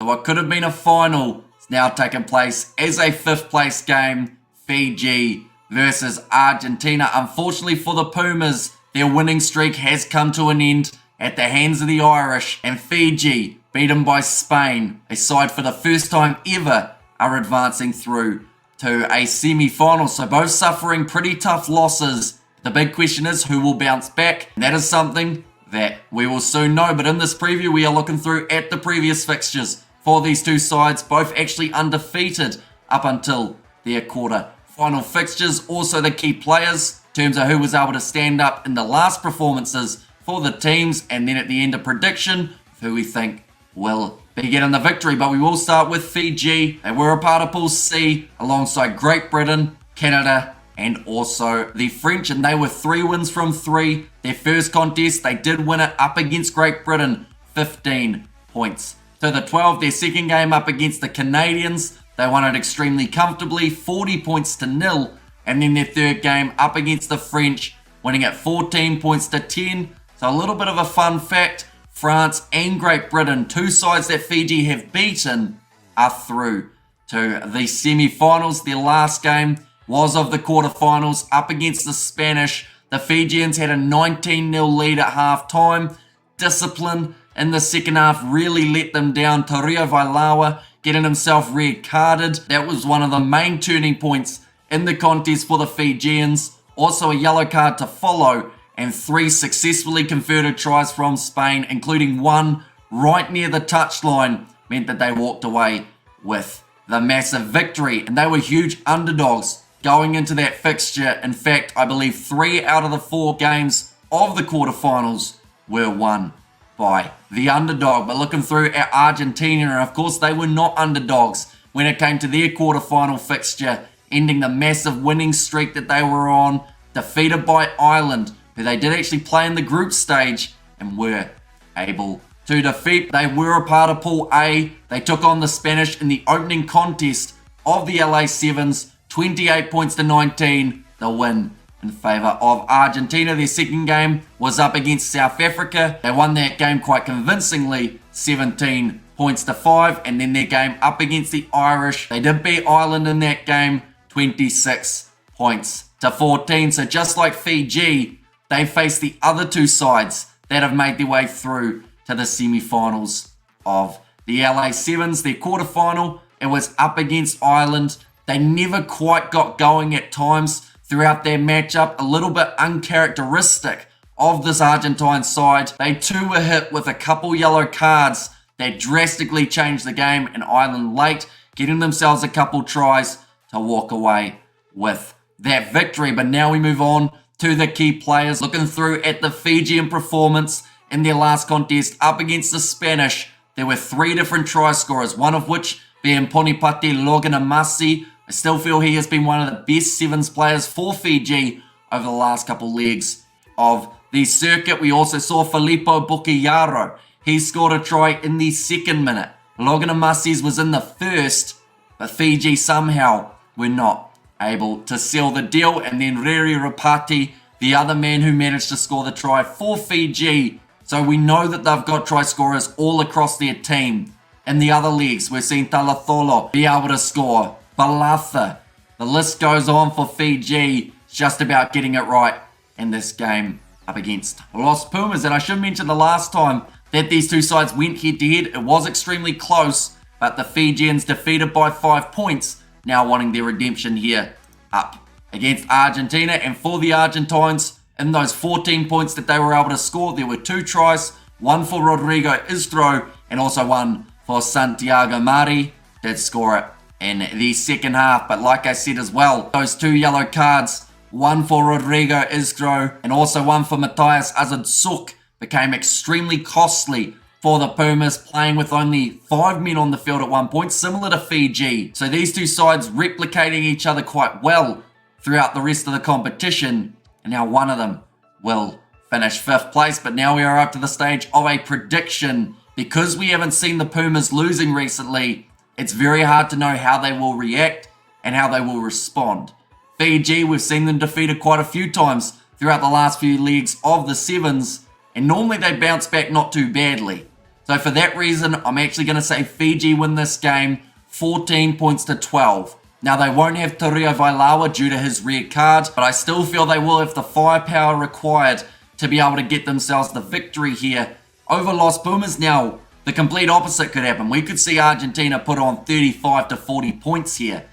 So what could have been a final is now taking place as a 5th place game. Fiji versus Argentina. Unfortunately for the Pumas, their winning streak has come to an end at the hands of the Irish, and Fiji, beaten by Spain, a side for the first time ever, are advancing through to a semi-final. So both suffering pretty tough losses. The big question is who will bounce back. That is something that we will soon know. But in this preview, we are looking through at the previous fixtures for these two sides, both actually undefeated up until their quarter-final fixtures. Also the key players in terms of who was able to stand up in the last performances for the teams, and then at the end a prediction of who we think will be getting the victory. But we will start with Fiji. They were a part of Pool C alongside Great Britain, Canada, and also the French, and they were 3 wins from 3. Their first contest, they did win it up against Great Britain, 15 points to the 12. Their second game up against the Canadians, they won it extremely comfortably, 40 points to 0. And then their third game up against the French, winning it 14 points to 10. So a little bit of a fun fact, France and Great Britain, two sides that Fiji have beaten, are through to the semi-finals. Their last game was of the quarterfinals up against the Spanish. The Fijians had a 19-0 lead at half-time. Discipline in the second half really let them down. Torio Vailawa getting himself red-carded. That was one of the main turning points in the contest for the Fijians. Also a yellow card to follow, and 3 successfully converted tries from Spain, including one right near the touchline, meant that they walked away with the massive victory. And they were huge underdogs going into that fixture. In fact, I believe 3 out of the 4 games of the quarterfinals were won by the underdog. But looking through at Argentina, and of course they were not underdogs when it came to their quarterfinal fixture, ending the massive winning streak that they were on, defeated by Ireland, who they did actually play in the group stage and were able to defeat. They were a part of Pool A. They took on the Spanish in the opening contest of the LA Sevens, 28 points to 19, the win in favour of Argentina. Their second game was up against South Africa. They won that game quite convincingly, 17 points to 5, and then their game up against the Irish, they did beat Ireland in that game, 26 points to 14. So just like Fiji, they face the other two sides that have made their way through to the semi-finals of the LA Sevens. Their quarterfinal, it was up against Ireland. They never quite got going at times throughout their matchup, a little bit uncharacteristic of this Argentine side. They too were hit with a couple yellow cards that drastically changed the game, and Ireland late, getting themselves a couple tries to walk away with that victory. But now we move on to the key players. Looking through at the Fijian performance in their last contest up against the Spanish, there were 3 different try scorers, one of which being Ponipati Loganamasi. I still feel he has been one of the best sevens players for Fiji over the last couple legs of the circuit. We also saw Filippo Bukiyaro. He scored a try in the 2nd minute. Loganamasi's was in the 1st, but Fiji somehow were not able to seal the deal. And then Riri Rapati, the other man who managed to score the try for Fiji. So we know that they've got try scorers all across their team. In the other legs, we're seeing Talatholo be able to score. Balatha. The list goes on for Fiji. It's just about getting it right in this game up against Los Pumas. And I should mention the last time that these two sides went head-to-head, it was extremely close, but the Fijians defeated by 5 points, now wanting their redemption here up against Argentina. And for the Argentines, in those 14 points that they were able to score, there were 2 tries, one for Rodrigo Istro and also one for Santiago Mari. Did score it in the second half, but like I said as well, those 2 yellow cards, one for Rodrigo Istro and also one for Matthias Azadsuk, became extremely costly for the Pumas, playing with only 5 men on the field at one point, similar to Fiji. So these two sides replicating each other quite well throughout the rest of the competition, and now one of them will finish 5th place. But now we are up to the stage of a prediction. Because we haven't seen the Pumas losing recently, it's very hard to know how they will react and how they will respond. Fiji, we've seen them defeated quite a few times throughout the last few legs of the Sevens, and normally they bounce back not too badly. So for that reason, I'm actually going to say Fiji win this game 14 points to 12. Now they won't have Taria Vailawa due to his red card, but I still feel they will have the firepower required to be able to get themselves the victory here over Los Pumas. Now, the complete opposite could happen. We could see Argentina put on 35 to 40 points here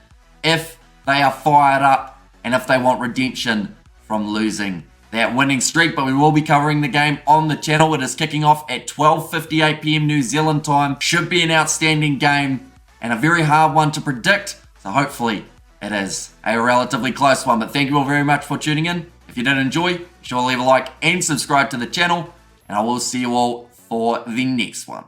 if they are fired up and if they want redemption from losing that winning streak. But we will be covering the game on the channel. It is kicking off at 12:58 p.m. New Zealand time. Should be an outstanding game and a very hard one to predict. So hopefully it is a relatively close one. But thank you all very much for tuning in. If you did enjoy, be sure to leave a like and subscribe to the channel. And I will see you all for the next one.